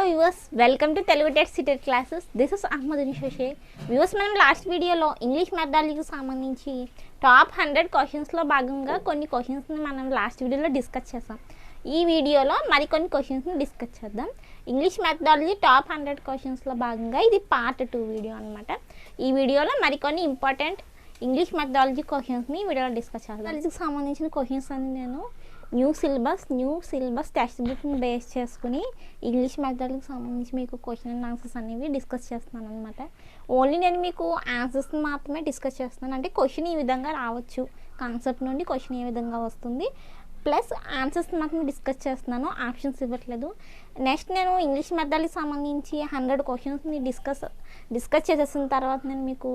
Viewers, welcome to Telugu TET CTET classes. This is Ahmed షోషే. Viewers, మనం last వీడియోలో English మెథడాలజీకి సంబంధించి టాప్ 100 క్వశ్చన్స్లో భాగంగా కొన్ని క్వశ్చన్స్ని మనం లాస్ట్ వీడియోలో డిస్కస్ చేసాం. ఈ వీడియోలో మరికొన్ని క్వశ్చన్స్ని డిస్కస్ చేద్దాం. ఇంగ్లీష్ మెథడాలజీ టాప్ 100 క్వశ్చన్స్లో భాగంగా ఇది పార్ట్ 2 వీడియో అనమాట. ఈ వీడియోలో మరికొన్ని ఇంపార్టెంట్ ఇంగ్లీష్ మెథడాలజీ క్వశ్చన్స్ని వీడియోలో డిస్కస్ చేద్దాం. మెథడాలజీకి సంబంధించిన క్వశ్చన్స్ అని నేను న్యూ సిలబస్ టెక్స్ట్ బుక్ని బేస్ చేసుకుని ఇంగ్లీష్ మెథడాలజీకి సంబంధించి మీకు క్వశ్చన్ అండ్ ఆన్సర్స్ అనేవి డిస్కస్ చేస్తున్నాను అనమాట. ఓన్లీ నేను మీకు ఆన్సర్స్ని మాత్రమే డిస్కస్ చేస్తున్నాను. అంటే క్వశ్చన్ ఈ విధంగా రావచ్చు, కాన్సెప్ట్ నుండి క్వశ్చన్ ఏ విధంగా వస్తుంది, ప్లస్ ఆన్సర్స్ మాత్రం డిస్కస్ చేస్తున్నాను, ఆప్షన్స్ ఇవ్వట్లేదు. నెక్స్ట్ నేను ఇంగ్లీష్ మెథడాలజీకి సంబంధించి 100 క్వశ్చన్స్ని డిస్కస్ చేసేసిన తర్వాత నేను మీకు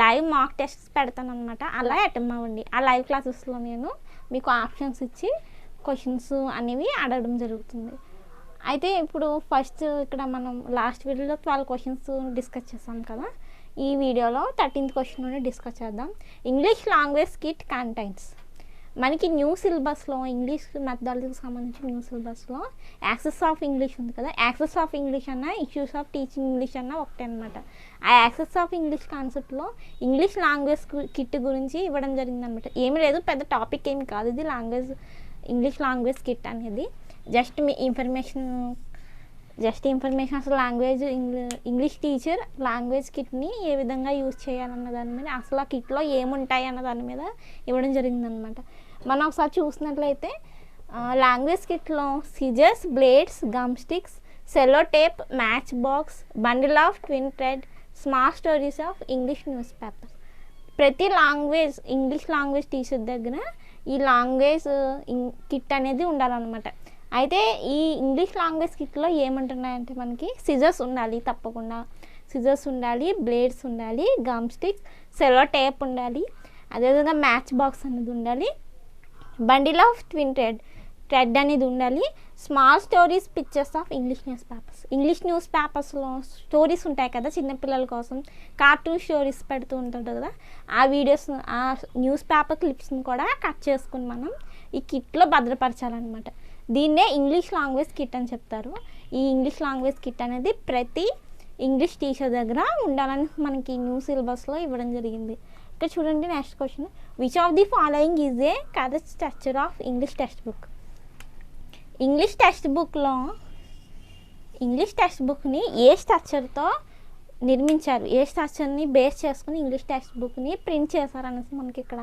లైవ్ మాక్ టెస్ట్స్ పెడతాను అనమాట. అలా అటెండ్ అవ్వండి. ఆ లైవ్ క్లాసెస్లో నేను మీకు ఆప్షన్స్ ఇచ్చి క్వశ్చన్స్ అనేవి అడగడం జరుగుతుంది. అయితే ఇప్పుడు ఫస్ట్ ఇక్కడ మనం లాస్ట్ వీడియోలో 12 క్వశ్చన్స్ డిస్కస్ చేసాం కదా. ఈ వీడియోలో 13th క్వశ్చన్ నుండి డిస్కస్ చేద్దాం. English language kit contains. మనకి న్యూ సిలబస్లో ఇంగ్లీష్ మెథడాలజీకి సంబంధించి న్యూ సిలబస్లో యాక్సెస్ ఆఫ్ ఇంగ్లీష్ ఉంది కదా. యాక్సెస్ ఆఫ్ ఇంగ్లీష్ అన్న ఇష్యూస్ ఆఫ్ టీచింగ్ ఇంగ్లీష్ అన్న ఒకటే అనమాట. ఆ యాక్సెస్ ఆఫ్ ఇంగ్లీష్ కాన్సెప్ట్లో ఇంగ్లీష్ లాంగ్వేజ్ కిట్ గురించి ఇవ్వడం జరిగిందనమాట. ఏమీ లేదు, పెద్ద టాపిక్ ఏమి కాదు ఇది. ఇంగ్లీష్ లాంగ్వేజ్ కిట్ అనేది జస్ట్ మీ ఇన్ఫర్మేషన్ అసలు ఇంగ్లీష్ టీచర్ లాంగ్వేజ్ కిట్ని ఏ విధంగా యూజ్ చేయాలన్న దాని మీద, అసలు ఆ కిట్లో ఏముంటాయి అన్న దాని మీద ఇవ్వడం జరిగిందనమాట. మనం ఒకసారి చూసినట్లయితే లాంగ్వేజ్ కిట్లో scissors, blades, gum sticks, cello tape, matchbox, bundle of twine thread, small stories of English newspaper. ప్రతి ఇంగ్లీష్ లాంగ్వేజ్ టీచర్ దగ్గర ఈ లాంగ్వేజ్ కిట్ అనేది ఉండాలన్నమాట. అయితే ఈ ఇంగ్లీష్ లాంగ్వేజ్ కిట్లో ఏమంటున్నాయంటే మనకి సిజర్స్ ఉండాలి, తప్పకుండా సిజర్స్ ఉండాలి, బ్లేడ్స్ ఉండాలి, గమ్ స్టిక్స్, సెలో టేప్ ఉండాలి, అదేవిధంగా మ్యాచ్ బాక్స్ అనేది ఉండాలి, బండిల్ ఆఫ్ ట్విన్ థ్రెడ్ అనేది ఉండాలి, small stories, pictures of English news పేపర్స్లో స్టోరీస్ ఉంటాయి కదా చిన్నపిల్లల కోసం, కార్టూన్ స్టోరీస్ పెడుతూ ఉంటాడు కదా. ఆ వీడియోస్, ఆ న్యూస్ పేపర్ క్లిప్స్ని కూడా కట్ చేసుకుని మనం ఈ కిట్లో భద్రపరచాలన్నమాట. దీన్నే ఇంగ్లీష్ లాంగ్వేజ్ కిట్ అని చెప్తారు. ఈ ఇంగ్లీష్ లాంగ్వేజ్ కిట్ అనేది ప్రతి ఇంగ్లీష్ టీచర్ దగ్గర ఉండాలని మనకి న్యూ సిలబస్లో ఇవ్వడం జరిగింది. ఇక్కడ చూడండి next question. Which of the following is a correct structure of English text book. English text బుక్ని ఏ స్ట్రక్చర్తో నిర్మించారు, ఏ స్ట్రక్చర్ని బేస్ చేసుకుని ఇంగ్లీష్ టెక్స్ట్ బుక్ని ప్రింట్ చేశారు అనేసి మనకి ఇక్కడ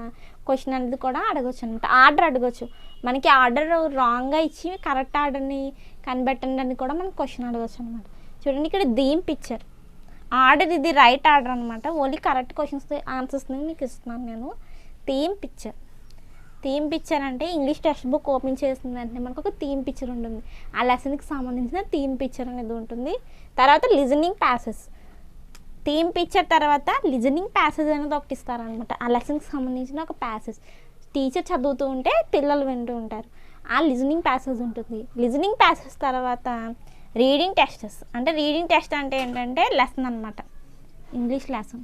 క్వశ్చన్ అనేది కూడా అడగచ్చు అనమాట. ఆర్డర్ అడగచ్చు. మనకి ఆర్డర్ రాంగ్గా ఇచ్చి కరెక్ట్ ఆర్డర్ని కనిపెట్టండి అని కూడా మనకి క్వశ్చన్ అడగచ్చు అనమాట. చూడండి ఇక్కడ థీమ్ పిక్చర్ ఆర్డర్, ఇది రైట్ ఆర్డర్ అనమాట. ఓన్లీ కరెక్ట్ క్వశ్చన్స్ ఆన్సర్స్ని మీకు ఇస్తున్నాను నేను. థీమ్ పిక్చర్ అంటే ఇంగ్లీష్ టెక్స్ట్ బుక్ ఓపెన్ చేసిన వెంటనే మనకు ఒక థీమ్ పిక్చర్ ఉంటుంది. ఆ లెసన్కి సంబంధించిన థీమ్ పిక్చర్ అనేది ఉంటుంది. తర్వాత లిజనింగ్ ప్యాసేజ్, థీమ్ పిక్చర్ తర్వాత లిజనింగ్ ప్యాసేజ్ అనేది ఒకటి ఇస్తారనమాట. ఆ లెసన్కి సంబంధించిన ఒక ప్యాసేజ్ టీచర్ చదువుతూ ఉంటే పిల్లలు వింటూ ఉంటారు. ఆ లిజనింగ్ ప్యాసేజ్ ఉంటుంది. లిజనింగ్ ప్యాసేజ్ తర్వాత రీడింగ్ టెస్టెస్. అంటే రీడింగ్ టెస్ట్ అంటే ఏంటంటే లెసన్ అనమాట, ఇంగ్లీష్ లెసన్.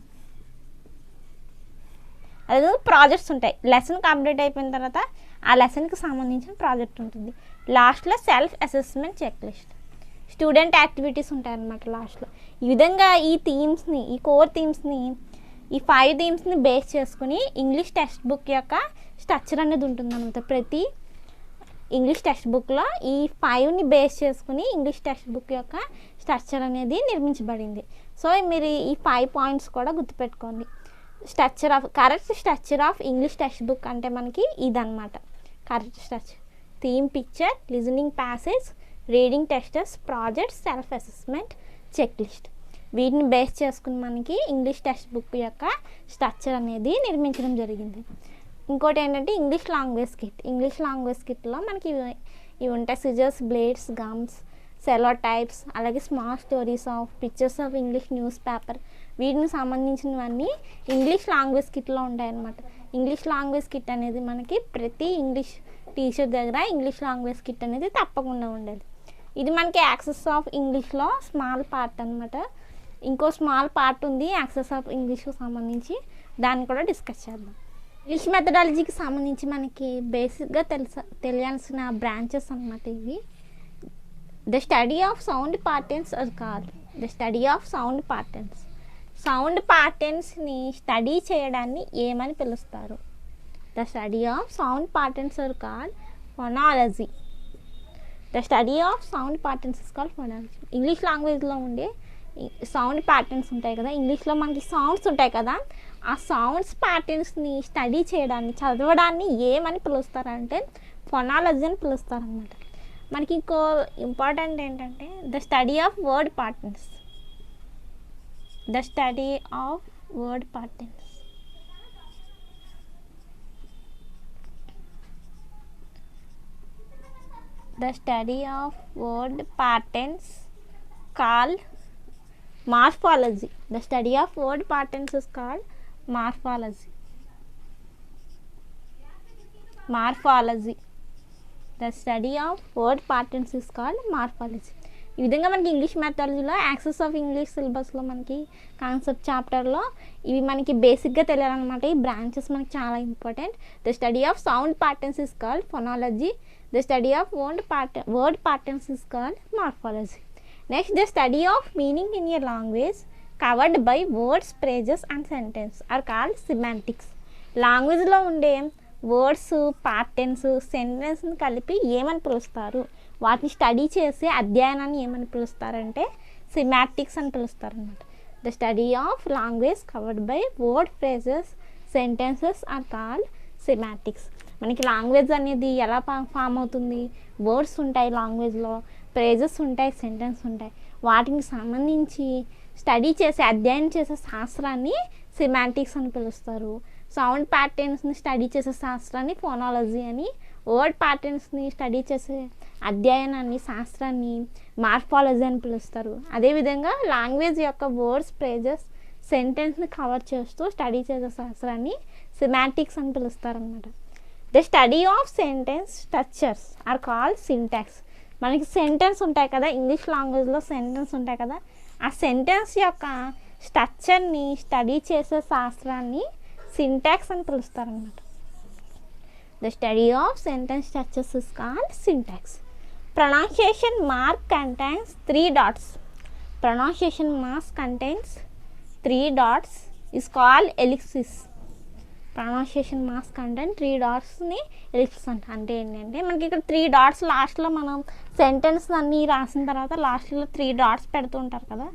అదే ప్రాజెక్ట్స్ ఉంటాయి. లెసన్ కంప్లీట్ అయిపోయిన తర్వాత ఆ లెసన్కి సంబంధించిన ప్రాజెక్ట్ ఉంటుంది. లాస్ట్లో self assessment check list, student activities ఉంటాయన్నమాట లాస్ట్లో. ఈ విధంగా ఈ కోర్ థీమ్స్ని, ఈ 5 థీమ్స్ని బేస్ చేసుకుని ఇంగ్లీష్ టెక్స్ట్ బుక్ యొక్క స్ట్రక్చర్ అనేది ఉంటుందన్నమాట. ప్రతి ఇంగ్లీష్ టెక్స్ట్ బుక్లో ఈ 5ని బేస్ చేసుకుని ఇంగ్లీష్ టెక్స్ట్ బుక్ యొక్క స్ట్రక్చర్ అనేది నిర్మించబడింది. సో మీరు ఈ 5 పాయింట్స్ కూడా గుర్తుపెట్టుకోండి. Correct structure of English text book అంటే మనకి ఇదన్నమాట. Correct structure theme picture, listening passage, reading texts, projects, self assessment, check list. వీటిని బేస్ చేసుకుని మనకి ఇంగ్లీష్ టెక్స్ట్ బుక్ యొక్క స్ట్రక్చర్ అనేది నిర్మించడం జరిగింది. ఇంకోటి ఏంటంటే ఇంగ్లీష్ లాంగ్వేజ్ కిట్లో మనకి ఇవి ఉంటాయి. Scissors, blades, gums, cello types, అలాగే small stories of, pictures of English newspaper. వీటిని సంబంధించినవన్నీ ఇంగ్లీష్ లాంగ్వేజ్ కిట్లో ఉంటాయన్నమాట. ఇంగ్లీష్ లాంగ్వేజ్ కిట్ అనేది మనకి ప్రతి ఇంగ్లీష్ టీచర్ దగ్గర ఇంగ్లీష్ లాంగ్వేజ్ కిట్ అనేది తప్పకుండా ఉండాలి. ఇది మనకి యాక్సెస్ ఆఫ్ ఇంగ్లీష్లో స్మాల్ పార్ట్ అనమాట. ఇంకో స్మాల్ పార్ట్ ఉంది యాక్సెస్ ఆఫ్ ఇంగ్లీష్కి సంబంధించి, దాన్ని కూడా డిస్కస్ చేద్దాం. ఇంగ్లీష్ మెథడాలజీకి సంబంధించి మనకి బేసిక్గా తెలియాల్సిన బ్రాంచెస్ అనమాట ఇవి. The study of sound patterns are called. The study of sound patterns. Sound ప్యాటర్న్స్ని స్టడీ చేయడాన్ని ఏమని పిలుస్తారు? The study of sound patterns are called phonology. The study of sound patterns is called phonology. English లాంగ్వేజ్లో ఉండే sound patterns ఉంటాయి కదా, ఇంగ్లీష్లో మనకి సౌండ్స్ ఉంటాయి కదా, ఆ సౌండ్స్ ప్యాటర్న్స్ని స్టడీ చేయడాన్ని, చదవడాన్ని ఏమని పిలుస్తారంటే ఫోనాలజీ అని పిలుస్తారనమాట. మనకి ఇంకో ఇంపార్టెంట్ ఏంటంటే the study of word patterns. The study of word patterns. The study of word patterns called morphology. The study of word patterns is called morphology. Morphology. The study of word patterns is called morphology. ఈ విధంగా మనకి English మెథడాలజీలో access of English సిలబస్లో మనకి concept చాప్టర్లో ఇవి మనకి బేసిక్గా తెలియాలన్నమాట. ఈ బ్రాంచెస్ మనకి చాలా important. The study of sound patterns is called phonology. The study of word patterns is called morphology. Next, the study of meaning in a language covered by words, phrases and sentence are called semantics. లాంగ్వేజ్లో ఉండే words, patterns, సెంటెన్స్ని కలిపి ఏమని పిలుస్తారు? వాటిని study చేసే అధ్యయనాన్ని ఏమని పిలుస్తారంటే semantics అని పిలుస్తారు అన్నమాట. The study of language covered by word, phrases, sentences are called semantics. మనకి లాంగ్వేజ్ అనేది ఎలా ఫామ్ అవుతుంది? వర్డ్స్ ఉంటాయి లాంగ్వేజ్లో, ఫ్రేజెస్ ఉంటాయి, సెంటెన్స్ ఉంటాయి. వాటికి సంబంధించి స్టడీ చేసే, అధ్యయనం చేసే శాస్త్రాన్ని సిమాంటిక్స్ అని పిలుస్తారు. సౌండ్ ప్యాటర్న్స్ని స్టడీ చేసే శాస్త్రాన్ని ఫోనాలజీ అని, వర్డ్ ప్యాటర్న్స్ని స్టడీ చేసే అధ్యయనాన్ని, శాస్త్రాన్ని మార్ఫాలజీ అని పిలుస్తారు. అదేవిధంగా లాంగ్వేజ్ యొక్క వర్డ్స్, ఫ్రేజెస్, సెంటెన్స్ని కవర్ చేస్తూ స్టడీ చేసే శాస్త్రాన్ని సిమాంటిక్స్ అని పిలుస్తారనమాట. The study of sentence structures are called syntax. మనకి సెంటెన్స్ ఉంటాయి కదా, ఇంగ్లీష్ లాంగ్వేజ్లో సెంటెన్స్ ఉంటాయి కదా, ఆ సెంటెన్స్ యొక్క స్ట్రక్చర్ని స్టడీ చేసే శాస్త్రాన్ని సింటాక్స్ అని పిలుస్తారనమాట. The study of sentence structures is called syntax. Pronunciation mark contains 3 dots. Pronunciation marks contains 3 dots is called ellipsis. Pronunciation marks contain 3 dotsని ఎలిప్సిస్ అంటే ఏంటంటే మనకి ఇక్కడ 3 dots లాస్ట్లో మనం సెంటెన్స్ అన్నీ రాసిన తర్వాత లాస్ట్లో 3 dots పెడుతూ ఉంటారు కదా,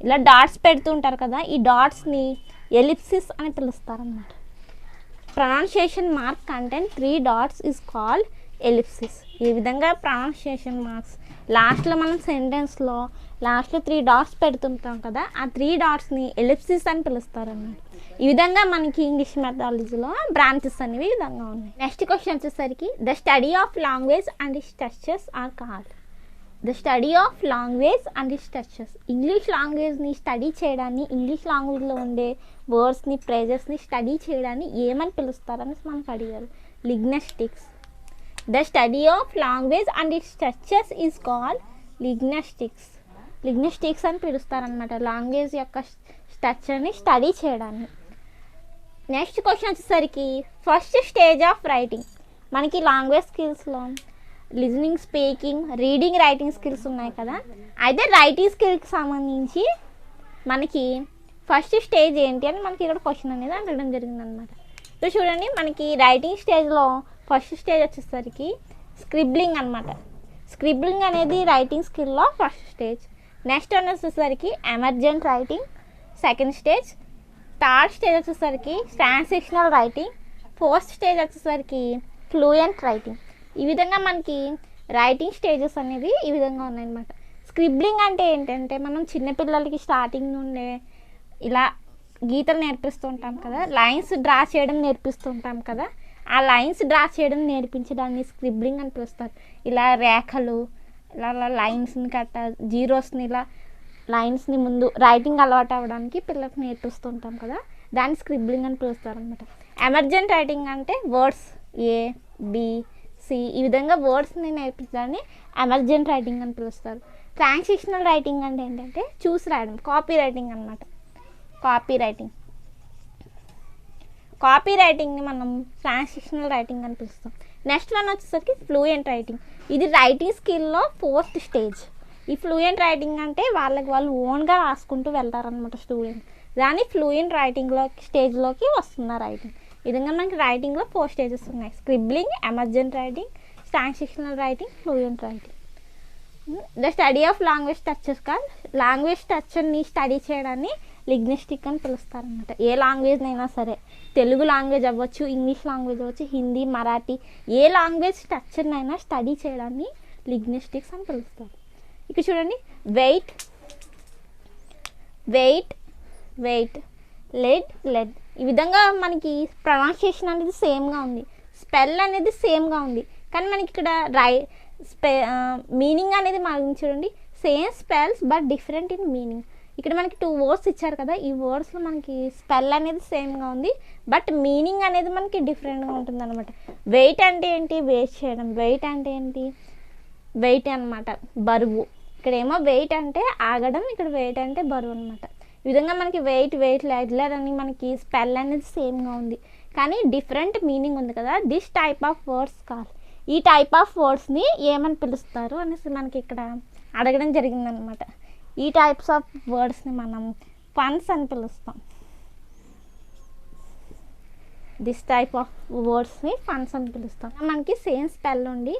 ఇలా డాట్స్ పెడుతూ ఉంటారు కదా, ఈ డాట్స్ని ఎలిప్సిస్ అని పిలుస్తారన్నమాట. Pronunciation mark contain 3 dots is called ellipsis. ఈ విధంగా ప్రొనౌన్సియేషన్ మార్క్స్ లాస్ట్లో మనం సెంటెన్స్లో లాస్ట్లో 3 dots పెడుతుంటాం కదా, ఆ 3 dotsని ఎలిప్సిస్ అని పిలుస్తారన్నమాట. ఈ విధంగా మనకి ఇంగ్లీష్ మెథడాలజీలో బ్రాంచెస్ అనేవి ఈ విధంగా ఉన్నాయి. నెక్స్ట్ క్వశ్చన్ వచ్చేసరికి the study of language and its structures are called. The study of language and its structures. English లాంగ్వేజ్ని స్టడీ చేయడాన్ని, ఇంగ్లీష్ లాంగ్వేజ్లో ఉండే వర్డ్స్ని, ఫ్రేజెస్ని స్టడీ చేయడాన్ని ఏమని పిలుస్తారని మనకు అడిగారు. Linguistics. The study of language and its structures is called linguistics. Linguistics అని పిలుస్తారనమాట లాంగ్వేజ్ యొక్క స్ట్రక్చర్ని స్టడీ చేయడాన్ని. నెక్స్ట్ క్వశ్చన్ వచ్చేసరికి ఫస్ట్ స్టేజ్ ఆఫ్ రైటింగ్. మనకి లాంగ్వేజ్ స్కిల్స్లో listening, speaking, reading, writing skills ఉన్నాయి కదా, అయితే రైటింగ్ స్కిల్కి సంబంధించి మనకి ఫస్ట్ స్టేజ్ ఏంటి అని మనకి ఇక్కడ క్వశ్చన్ అనేది అడగడం జరిగిందనమాట. సో చూడండి, మనకి రైటింగ్ స్టేజ్లో ఫస్ట్ స్టేజ్ వచ్చేసరికి స్క్రిబ్లింగ్ అనమాట. స్క్రిబ్లింగ్ అనేది రైటింగ్ స్కిల్లో ఫస్ట్ స్టేజ్. నెక్స్ట్ వన్ వచ్చేసరికి emergent writing, second stage. Third stage వచ్చేసరికి ట్రాన్సాక్షనల్ రైటింగ్. ఫోర్త్ స్టేజ్ వచ్చేసరికి ఫ్లూయెంట్ రైటింగ్. ఈ విధంగా మనకి రైటింగ్ స్టేజెస్ అనేది ఈ విధంగా ఉన్నాయన్నమాట. స్క్రిబ్లింగ్ అంటే ఏంటంటే మనం చిన్నపిల్లలకి స్టార్టింగ్ నుండే ఇలా గీతలు నేర్పిస్తూ ఉంటాం కదా, లైన్స్ డ్రా చేయడం నేర్పిస్తూ ఉంటాం కదా, ఆ లైన్స్ డ్రా చేయడం నేర్పించడాన్ని స్క్రిబ్లింగ్ అని పిలుస్తారు. ఇలా రేఖలు, ఇలా లైన్స్ని జీరోస్ని, ఇలా లైన్స్ని ముందు రైటింగ్ అలవాటు అవ్వడానికి పిల్లలకు నేర్పిస్తూ ఉంటాం కదా, దాన్ని స్క్రిబ్లింగ్ అని పిలుస్తారు అనమాట. ఎమర్జెంట్ రైటింగ్ అంటే వర్డ్స్ ఏ, బి, సి ఈ విధంగా వర్డ్స్ని నేర్పించడాన్ని ఎమర్జెంట్ రైటింగ్ అని పిలుస్తారు. ట్రాన్సాక్షనల్ రైటింగ్ అంటే ఏంటంటే చూసి రాయడం, కాపీ రైటింగ్ అనమాట. కాపీ రైటింగ్ని మనం ట్రాన్సాక్షనల్ రైటింగ్ అని పిలుస్తాం. నెక్స్ట్ వన్ వచ్చేసరికి ఫ్లూయెంట్ రైటింగ్. ఇది రైటింగ్ స్కిల్లో 4th స్టేజ్. ఈ ఫ్లూయెంట్ రైటింగ్ అంటే వాళ్ళు ఓన్గా రాసుకుంటూ వెళ్తారనమాట స్టూడెంట్. దాన్ని ఫ్లూయెంట్ రైటింగ్లో స్టేజ్లోకి వస్తున్న రైటింగ్. ఈ విధంగా మనకి రైటింగ్లో 4 స్టేజెస్ ఉన్నాయి: scribbling, emergent writing, transitional writing, fluent writing. The study of language touches call. Language టచ్ని స్టడీ చేయడాన్ని లింగ్విస్టిక్ అని పిలుస్తారనమాట. ఏ లాంగ్వేజ్ అయినా సరే, తెలుగు లాంగ్వేజ్ అవ్వచ్చు, ఇంగ్లీష్ లాంగ్వేజ్ అవ్వచ్చు, హిందీ, మరాఠీ, ఏ లాంగ్వేజ్ టచ్నైనా స్టడీ చేయడాన్ని లింగ్విస్టిక్స్ అని పిలుస్తారు. ఇక చూడండి, వెయిట్, లెడ్. ఈ విధంగా మనకి ప్రొనౌన్సియేషన్ అనేది సేమ్గా ఉంది, స్పెల్ అనేది సేమ్గా ఉంది, కానీ మనకి ఇక్కడ మీనింగ్ అనేది మనకి చూడండి same spells but different in meaning. ఇక్కడ మనకి 2 వర్డ్స్ ఇచ్చారు కదా, ఈ వర్డ్స్లో మనకి స్పెల్ అనేది సేమ్గా ఉంది, బట్ మీనింగ్ అనేది మనకి డిఫరెంట్గా ఉంటుంది అనమాట. వెయిట్ అంటే ఏంటి? వెయిట్ చేయడం. వెయిట్ అంటే ఏంటి? వెయిట్ అనమాట, బరువు. ఇక్కడేమో వెయిట్ అంటే ఆగడం, ఇక్కడ వెయిట్ అంటే బరువు అనమాట. ఈ విధంగా మనకి వెయిట్ లెడ్ అని మనకి స్పెల్ అనేది సేమ్గా ఉంది, కానీ డిఫరెంట్ మీనింగ్ ఉంది కదా. This type of words call. ఈ టైప్ ఆఫ్ వర్డ్స్ని ఏమని పిలుస్తారు అనేసి మనకి ఇక్కడ అడగడం జరిగిందనమాట. ఈ టైప్స్ ఆఫ్ వర్డ్స్ని మనం ఫన్స్ అని పిలుస్తాం. దిస్ టైప్ ఆఫ్ వర్డ్స్ని ఫన్స్ అని పిలుస్తాం. మనకి సేమ్ స్పెల్ ఉండి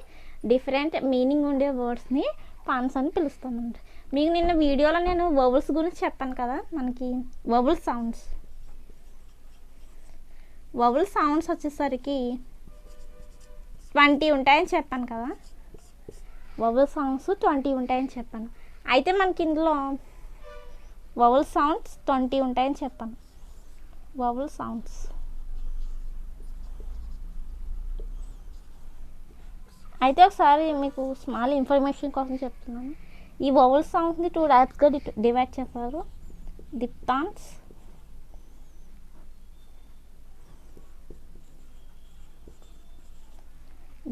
డిఫరెంట్ మీనింగ్ ఉండే వర్డ్స్ని ఫన్స్ అని పిలుస్తాం అనమాట. మీకు నిన్న వీడియోలో నేను వవల్స్ గురించి చెప్పాను కదా, మనకి వవల్ సౌండ్స్ వచ్చేసరికి 20 ఉంటాయని చెప్పాను కదా. వవల్ సౌండ్స్ 20 ఉంటాయని చెప్పాను. అయితే మనకి ఇందులో వవల్ సౌండ్స్ 20 ఉంటాయని చెప్పాను. వవల్ సౌండ్స్ అయితే ఒకసారి మీకు స్మాల్ ఇన్ఫర్మేషన్ కోసం చెప్తున్నాను. ఈ వవల్ సౌండ్స్ని 2 టైప్స్గా డివైడ్ చేస్తారు: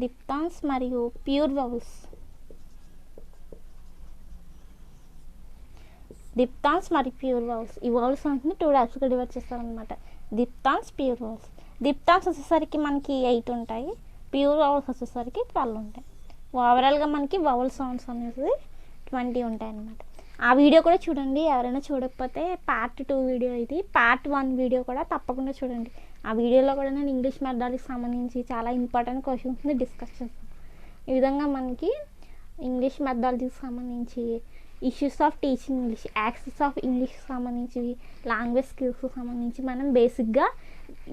డిప్తాన్స్ మరియు ప్యూర్ వవల్స్. ఈ వవల్ సౌండ్స్ని 2 టైప్స్గా డివైడ్ చేస్తారనమాట: డిప్తాన్స్, ప్యూర్ వవల్స్. డిప్తాన్స్ వచ్చేసరికి మనకి 8 ఉంటాయి, ప్యూర్ వవల్స్ వచ్చేసరికి 12 ఉంటాయి. ఓవరాల్గా మనకి వవల్ సౌండ్స్ అనేది 20 ఉంటాయి అన్నమాట. ఆ వీడియో కూడా చూడండి. ఎవరైనా చూడకపోతే పార్ట్ 2 వీడియో ఇది. పార్ట్ 1 వీడియో కూడా తప్పకుండా చూడండి. ఆ వీడియోలో కూడా నేను ఇంగ్లీష్ మెథడాలజీకి సంబంధించి చాలా ఇంపార్టెంట్ క్వశ్చన్స్ని డిస్కస్ చేస్తాను. ఈ విధంగా మనకి ఇంగ్లీష్ మెథడాలజీకి సంబంధించి issues of teaching English, access of ఇంగ్లీష్కి సంబంధించి, లాంగ్వేజ్ స్కిల్స్కి సంబంధించి మనం బేసిక్గా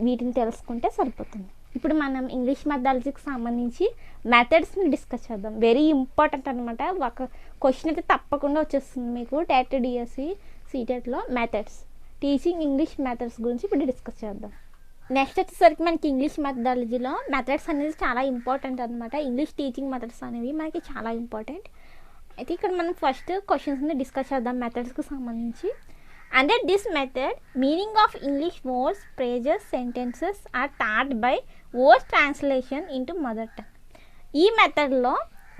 వీటిని తెలుసుకుంటే సరిపోతుంది. ఇప్పుడు మనం ఇంగ్లీష్ మెథడాలజీకి సంబంధించి మెథడ్స్ని డిస్కస్ చేద్దాం. వెరీ ఇంపార్టెంట్ అనమాట. ఒక క్వశ్చన్ అయితే తప్పకుండా వచ్చేస్తుంది మీకు టెట్, డిఎస్సి, సీటెట్లో. మెథడ్స్, టీచింగ్ ఇంగ్లీష్ మెథడ్స్ గురించి ఇప్పుడు డిస్కస్ చేద్దాం. నెక్స్ట్ వచ్చేసరికి మనకి ఇంగ్లీష్ మెథడాలజీలో మెథడ్స్ అనేది చాలా ఇంపార్టెంట్ అనమాట. ఇంగ్లీష్ టీచింగ్ మెథడ్స్ అనేవి మనకి చాలా ఇంపార్టెంట్. అయితే ఇక్కడ మనం ఫస్ట్ క్వశ్చన్స్ని డిస్కస్ చేద్దాం మెథడ్స్కి సంబంధించి. Under this method, meaning of English words, phrases, sentences are taught by words translation into mother tongue. ఈ మెథడ్లో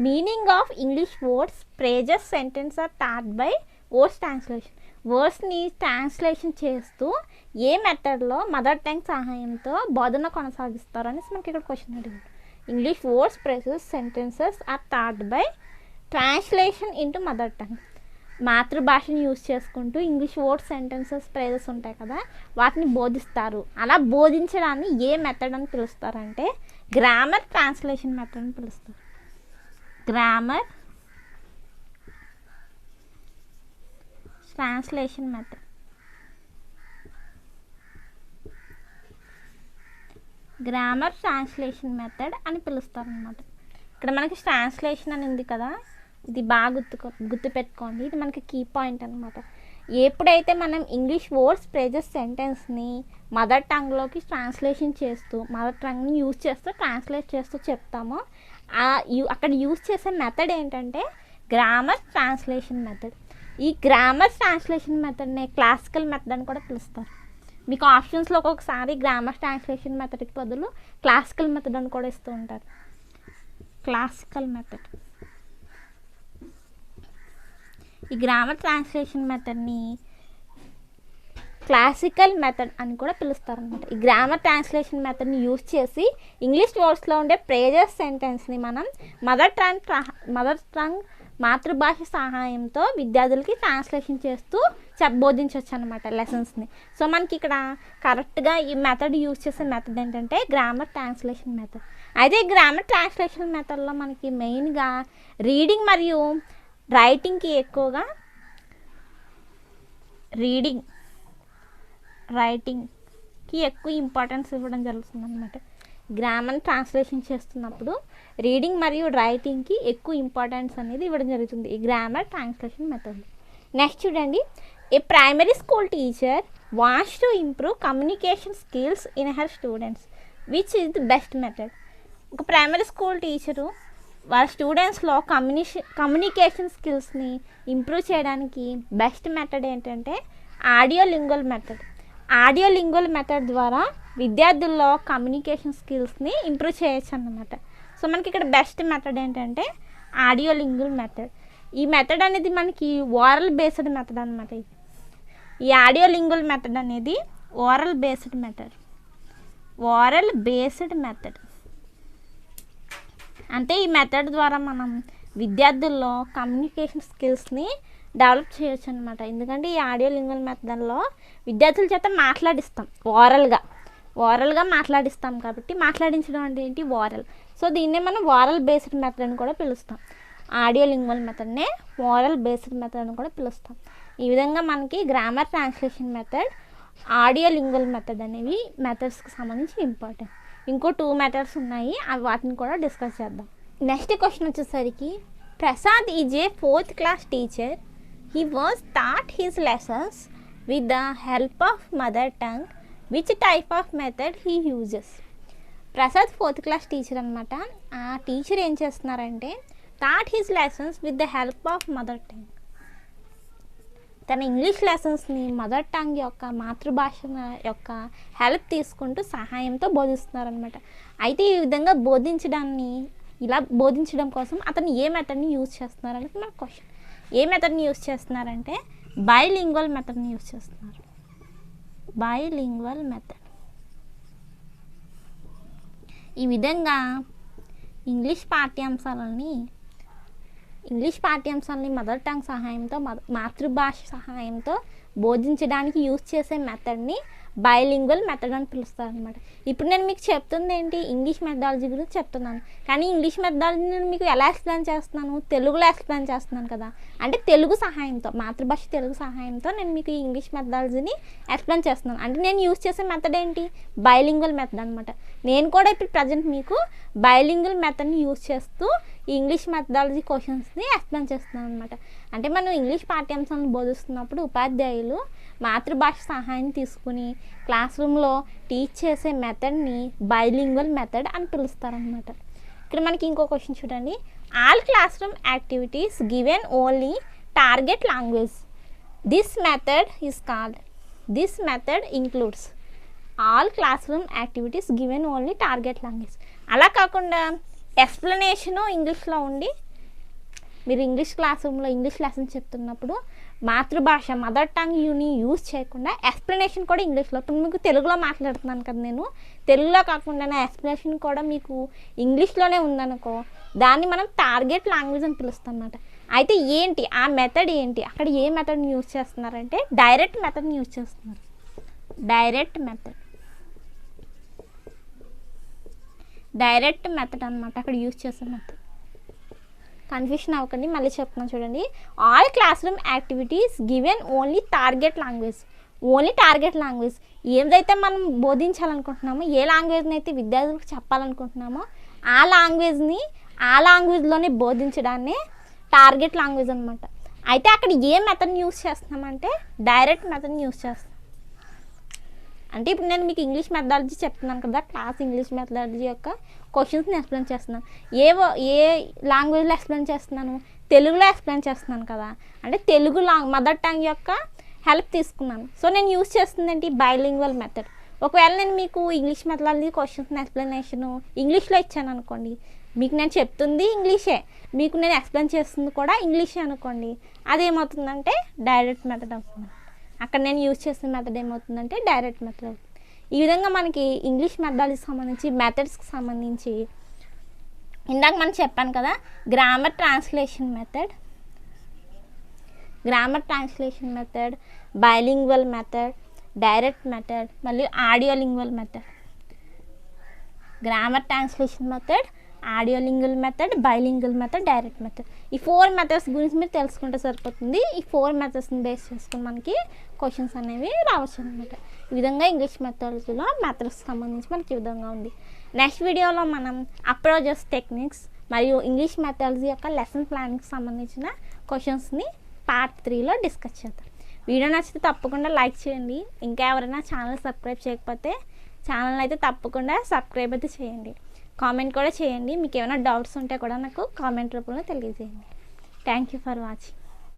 meaning of English words, phrases, sentence are taught by words translation. వర్డ్స్ని translation చేస్తూ ఏ మెథడ్లో mother tongue సహాయంతో బోధన కొనసాగిస్తారు అనేసి మనకి ఇక్కడ క్వశ్చన్ అడిగింది. English words, phrases, sentences are taught by translation into mother tongue. మాతృభాషను యూజ్ చేసుకుంటూ ఇంగ్లీష్ వర్డ్స్, సెంటెన్సెస్, ఫ్రేజెస్ ఉంటాయి కదా, వాటిని బోధిస్తారు. అలా బోధించడాన్ని ఏ మెథడ్ అని పిలుస్తారంటే గ్రామర్ ట్రాన్స్లేషన్ మెథడ్ అని పిలుస్తారు. Grammar translation method. Grammar translation method అని పిలుస్తారు అన్నమాట. ఇక్కడ మనకి ట్రాన్స్లేషన్ అని ఉంది కదా, ఇది బాగా గుర్తుపెట్టుకోండి. ఇది మనకి కీ పాయింట్ అనమాట. ఎప్పుడైతే మనం ఇంగ్లీష్ వర్డ్స్, ఫ్రేజెస్, సెంటెన్స్ని మదర్ టంగ్లోకి ట్రాన్స్లేషన్ చేస్తూ, మదర్ టంగ్ని యూజ్ చేస్తూ ట్రాన్స్లేట్ చేస్తూ చెప్తామో అక్కడ యూజ్ చేసే మెథడ్ ఏంటంటే గ్రామర్ ట్రాన్స్లేషన్ మెథడ్. ఈ గ్రామర్ ట్రాన్స్లేషన్ మెథడ్ని క్లాసికల్ మెథడ్ అని కూడా పిలుస్తారు. మీకు ఆప్షన్స్లో ఒక్కొక్కసారి గ్రామర్ ట్రాన్స్లేషన్ మెథడ్కి బదులు క్లాసికల్ మెథడ్ అని కూడా ఇస్తూ ఉంటారు. Classical method. ఈ గ్రామర్ ట్రాన్స్లేషన్ మెథడ్ని క్లాసికల్ మెథడ్ అని కూడా పిలుస్తారనమాట. ఈ గ్రామర్ ట్రాన్స్లేషన్ మెథడ్ని యూజ్ చేసి ఇంగ్లీష్ వర్డ్స్లో ఉండే ప్రేజెస్ సెంటెన్స్ని మనం మదర్ టంగ్ మాతృభాష సహాయంతో విద్యార్థులకి ట్రాన్స్లేషన్ చేస్తూ బోధించవచ్చు అనమాట లెసన్స్ని. సో మనకి ఇక్కడ కరెక్ట్గా ఈ మెథడ్ యూజ్ చేసే మెథడ్ ఏంటంటే గ్రామర్ ట్రాన్స్లేషన్ మెథడ్. అయితే ఈ గ్రామర్ ట్రాన్స్లేషన్ మెథడ్లో మనకి మెయిన్గా రీడింగ్ మరియు రైటింగ్కి ఎక్కువగా రైటింగ్కి ఎక్కువ ఇంపార్టెన్స్ ఇవ్వడం జరుగుతుంది అనమాట. గ్రామర్ ట్రాన్స్లేషన్ చేస్తున్నప్పుడు రీడింగ్ మరియు రైటింగ్కి ఎక్కువ ఇంపార్టెన్స్ అనేది ఇవ్వడం జరుగుతుంది ఈ గ్రామర్ ట్రాన్స్లేషన్ మెథడ్. నెక్స్ట్ చూడండి, a primary school teacher wants to improve communication skills in her students which is the best method. ఒక ప్రైమరీ స్కూల్ టీచరు వాళ్ళ స్టూడెంట్స్లో కమ్యూనికేషన్ స్కిల్స్ని ఇంప్రూవ్ చేయడానికి బెస్ట్ మెథడ్ ఏంటంటే ఆడియోలింగ్వల్ మెథడ్. ఆడియోలింగ్వల్ మెథడ్ ద్వారా విద్యార్థుల్లో communication స్కిల్స్ని ఇంప్రూవ్ చేయొచ్చు అన్నమాట. సో మనకి ఇక్కడ బెస్ట్ మెథడ్ ఏంటంటే ఆడియోలింగ్వల్ మెథడ్. ఈ మెథడ్ అనేది మనకి ఓరల్ బేస్డ్ మెథడ్ అనమాట. ఈ ఆడియోలింగ్వల్ మెథడ్ అనేది ఓరల్ బేస్డ్ మెథడ్. అంటే ఈ మెథడ్ ద్వారా మనం విద్యార్థుల్లో కమ్యూనికేషన్ స్కిల్స్ని డెవలప్ చేయొచ్చు అనమాట. ఎందుకంటే ఈ ఆడియోలింగ్వల్ మెథడ్లో విద్యార్థుల చేత మాట్లాడిస్తాం, ఓరల్గా మాట్లాడిస్తాం కాబట్టి మాట్లాడించడం అంటే ఏంటి ఓరల్. సో దీన్నే మనం ఓరల్ బేస్డ్ మెథడ్ అని కూడా పిలుస్తాం. ఆడియోలింగ్వల్ మెథడ్నే ఓరల్ బేస్డ్ మెథడ్ అని కూడా పిలుస్తాం. ఈ విధంగా మనకి grammar translation method, audiolingual method అనేవి మెథడ్స్కి సంబంధించి ఇంపార్టెంట్. ఇంకో 2 మెథడ్స్ ఉన్నాయి, అవి వాటిని కూడా డిస్కస్ చేద్దాం. నెక్స్ట్ క్వశ్చన్ వచ్చేసరికి, Prasad is a 4th class teacher. He was taught his lessons with the help of mother tongue. Which type of method he uses. Prasad 4th class teacher అనమాట. ఆ టీచర్ ఏం చేస్తున్నారంటే taught his lessons with the help of mother tongue. తన English లెసన్స్ని mother tongue యొక్క మాతృభాష యొక్క help తీసుకుంటూ సహాయంతో బోధిస్తున్నారనమాట. అయితే ఈ విధంగా బోధించడం కోసం అతను ఏ మెథడ్ని యూజ్ చేస్తున్నారనేది మన క్వశ్చన్. ఏ మెథడ్ని యూజ్ చేస్తున్నారంటే బైలింగ్వల్ మెథడ్ని యూజ్ చేస్తున్నారు. Bilingual method. ఈ విధంగా ఇంగ్లీష్ పాఠ్యాంశాలని మదర్ టంగ్ సహాయంతో మాతృభాష సహాయంతో బోధించడానికి యూజ్ చేసే మెథడ్ని బైలింగ్వల్ మెథడ్ అని పిలుస్తారు అనమాట. ఇప్పుడు నేను మీకు చెప్తుంది ఏంటి, ఇంగ్లీష్ మెథడాలజీ గురించి చెప్తున్నాను. కానీ ఇంగ్లీష్ మెథడాలజీ నేను మీకు ఎలా ఎక్స్ప్లెయిన్ చేస్తున్నాను, తెలుగులో ఎక్స్ప్లెయిన్ చేస్తున్నాను కదా. అంటే తెలుగు సహాయంతో, మాతృభాష తెలుగు సహాయంతో నేను మీకు ఈ ఇంగ్లీష్ మెథడాలజీని ఎక్స్ప్లెయిన్ చేస్తున్నాను. అంటే నేను యూజ్ చేసే మెథడ్ ఏంటి, బైలింగ్వల్ మెథడ్ అనమాట. నేను కూడా ఇప్పుడు ప్రజెంట్ మీకు బైలింగ్వల్ మెథడ్ని యూజ్ చేస్తూ ఈ ఇంగ్లీష్ మెథడాలజీ క్వశ్చన్స్ని ఎక్స్ప్లెయిన్ చేస్తున్నాను అనమాట. అంటే మనం ఇంగ్లీష్ పాఠ్యాంశాలను బోధిస్తున్నప్పుడు ఉపాధ్యాయులు మాతృభాష సహాయం తీసుకుని క్లాస్ రూమ్లో టీచ్ చేసే మెథడ్ని బైలింగ్వల్ మెథడ్ అని పిలుస్తారనమాట. ఇక్కడ మనకి ఇంకో క్వశ్చన్ చూడండి, all class room activities given only target language. This method includes all class room activities given only target language. అలా కాకుండా ఎక్స్ప్లెనేషను ఇంగ్లీష్లో ఉండి మీరు ఇంగ్లీష్ క్లాస్ రూమ్లో ఇంగ్లీష్ లెసన్ చెప్తున్నప్పుడు మాతృభాష మదర్ టంగ్ యూజ్ చేయకుండా ఎక్స్ప్లెనేషన్ కూడా ఇంగ్లీష్లో. ఇప్పుడు మీకు తెలుగులో మాట్లాడుతున్నాను కదా, నేను తెలుగులో కాకుండా నా ఎక్స్ప్లెనేషన్ కూడా మీకు ఇంగ్లీష్లోనే ఉందనుకో, దాన్ని మనం టార్గెట్ లాంగ్వేజ్ అని పిలుస్తాం అన్నమాట. అయితే ఏంటి ఆ మెథడ్ ఏంటి, అక్కడ ఏ మెథడ్ని యూజ్ చేస్తున్నారంటే డైరెక్ట్ మెథడ్ని యూజ్ చేస్తున్నారు. డైరెక్ట్ మెథడ్ అనమాట అక్కడ యూజ్ చేసే మెథడ్. కన్ఫ్యూషన్ అవ్వకండి, మళ్ళీ చెప్తున్నాను చూడండి. All class room activities given only target language. ఏదైతే మనం బోధించాలనుకుంటున్నామో, ఏ లాంగ్వేజ్ని అయితే విద్యార్థులకు చెప్పాలనుకుంటున్నామో ఆ లాంగ్వేజ్లోనే బోధించడాన్ని టార్గెట్ లాంగ్వేజ్ అనమాట. అయితే అక్కడ ఏ మెథడ్ని యూజ్ చేస్తున్నామంటే డైరెక్ట్ మెథడ్ని యూజ్ చేస్తాం. అంటే ఇప్పుడు నేను మీకు ఇంగ్లీష్ మెథడాలజీ చెప్తున్నాను కదా, క్లాస్ ఇంగ్లీష్ మెథడాలజీ యొక్క క్వశ్చన్స్ని ఎక్స్ప్లెయిన్ చేస్తున్నాను. ఏ లాంగ్వేజ్లో ఎక్స్ప్లెయిన్ చేస్తున్నాను, తెలుగులో ఎక్స్ప్లెయిన్ చేస్తున్నాను కదా. అంటే తెలుగు మదర్ టంగ్ యొక్క హెల్ప్ తీసుకున్నాను. సో నేను యూజ్ చేస్తుంది ఏంటి, బైలింగ్వల్ మెథడ్. ఒకవేళ నేను మీకు ఇంగ్లీష్ మెథడాలజీ క్వశ్చన్స్ ఎక్స్ప్లెనేషను ఇంగ్లీష్లో ఇచ్చాను అనుకోండి, మీకు నేను చెప్తుంది ఇంగ్లీషే, మీకు నేను ఎక్స్ప్లెయిన్ చేస్తుంది కూడా ఇంగ్లీషే అనుకోండి, అదేమవుతుందంటే డైరెక్ట్ మెథడ్ అవుతుంది. అక్కడ నేను యూజ్ చేసిన మెథడ్ ఏమవుతుందంటే డైరెక్ట్ మెథడ్ అవుతుంది. ఈ విధంగా మనకి ఇంగ్లీష్ మెథడాలజీకి సంబంధించి మెథడ్స్కి సంబంధించి ఇందాక మనం చెప్పాను కదా, grammar translation method, bilingual method, direct method, మళ్ళీ audiolingual method. Grammar translation method, audiolingual method, bilingual method, direct method. ఈ 4 మెథడ్స్ గురించి మీరు తెలుసుకుంటే సరిపోతుంది. ఈ 4 మెథడ్స్ని బేస్ చేసుకుని మనకి క్వశ్చన్స్ అనేవి రావచ్చు అనమాట. ఈ విధంగా ఇంగ్లీష్ మెథడాలజీలో మెథడ్స్కి సంబంధించి మనకి ఈ విధంగా ఉంది. నెక్స్ట్ వీడియోలో మనం అప్రోచెస్, టెక్నిక్స్ మరియు ఇంగ్లీష్ మెథడాలజీ యొక్క లెసన్ ప్లాన్కి సంబంధించిన క్వశ్చన్స్ని పార్ట్ 3లో డిస్కస్ చేద్దాం. వీడియో నచ్చితే తప్పకుండా లైక్ చేయండి. ఇంకా ఎవరైనా ఛానల్ సబ్స్క్రైబ్ చేయకపోతే ఛానల్ అయితే తప్పకుండా సబ్స్క్రైబ్ అయితే చేయండి. కామెంట్ కూడా చేయండి. మీకు ఏమైనా డౌట్స్ ఉంటే కూడా నాకు కామెంట్ రూపంలో తెలియజేయండి. Thank you for watching.